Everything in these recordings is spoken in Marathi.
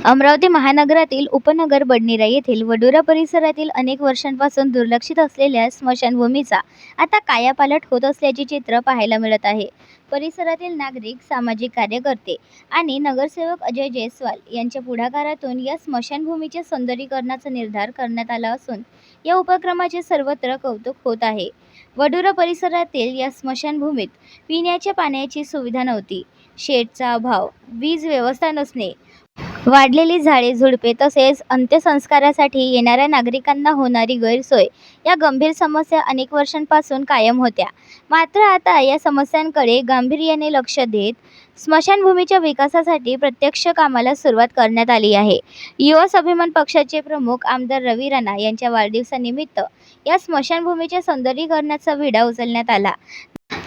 अमरावती महानगरातील उपनगर बडनेरा येथील वडोरा परिसरातील अनेक वर्षांपासून दुर्लक्षित असलेल्या स्मशानभूमीचा आता कायापालट होत असल्याचे चित्र पाहायला मिळत आहे। परिसरातील नागरिक, सामाजिक कार्यकर्ते आणि नगरसेवक अजय जयस्वाल यांच्या पुढाकारातून या स्मशानभूमीच्या सौंदर्यीकरणाचा निर्धार करण्यात आला असून या उपक्रमाचे सर्वत्र कौतुक होत आहे। वडोरा परिसरातील या स्मशानभूमीत पिण्याच्या पाण्याची सुविधा नव्हती, शेडचा अभाव, वीज व्यवस्था नसणे, वाढलेली झाडे झुडपे तसेच अंत्यसंस्कारासाठी येणाऱ्या नागरिकांना होणारी गैरसोय या गंभीर समस्या अनेक वर्षांपासून कायम होत्या। मात्र आता या समस्यांकडे गांभीर्याने लक्ष देत स्मशानभूमीच्या विकासासाठी प्रत्यक्ष कामाला सुरुवात करण्यात आली आहे। युवा स्वाभिमान पक्षाचे प्रमुख आमदार रवी राणा यांच्या वाढदिवसानिमित्त या स्मशानभूमीच्या सौंदर्यीकरणाचा विडा उचलण्यात आला।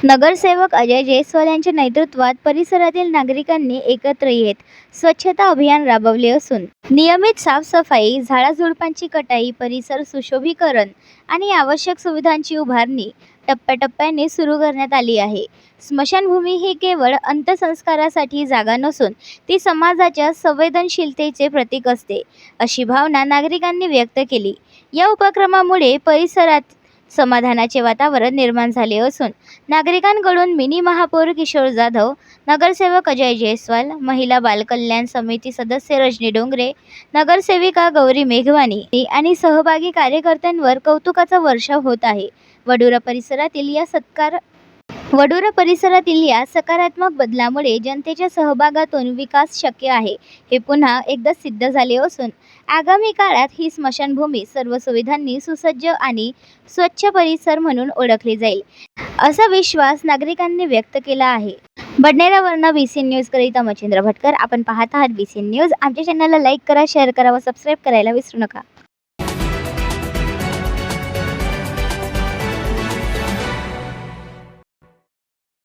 नगरसेवक अजय जयस्वाल यांच्या नेतृत्वात परिसरातील नागरिकांनी एकत्र येत स्वच्छता अभियान राबवले असून नियमित साफसफाई, झाडाझुडपांची कटाई, परिसर सुशोभीकरण आणि आवश्यक सुविधांची उभारणी टप्प्याटप्प्याने सुरू करण्यात आली आहे। स्मशानभूमी ही केवळ अंत्यसंस्कारासाठी जागा नसून ती समाजाच्या संवेदनशीलतेचे प्रतीक असते, अशी भावना नागरिकांनी व्यक्त केली। या उपक्रमामुळे परिसरात समाधानाचे वातावरण निर्माण झाले असून नागरिकांकडून मिनी महापौर किशोर जाधव, नगरसेवक अजय जयस्वाल, महिला बालकल्याण समिती सदस्य रजनी डोंगरे, नगरसेविका गौरी मेघवानी आणि सहभागी कार्यकर्त्यांवर कौतुकाचा वर्षाव होत आहे। वडोरा परिसरातील या सकारात्मक बदलामुळे जनतेच्या सहभागातून विकास शक्य आहे, हे पुन्हा एकदा सिद्ध झाले असून आगामी काळात ही स्मशानभूमी सर्व सुविधांनी सुसज्ज आणि स्वच्छ परिसर म्हणून ओळखली जाईल, असा विश्वास नागरिकांनी व्यक्त केला आहे। बडनेरावरून BC न्यूज करिता मच्छिंद्र भटकर। आपण पाहत आहात BC न्यूज। आमच्या चॅनलला लाईक करा, शेअर करा व सबस्क्राईब करायला विसरू नका।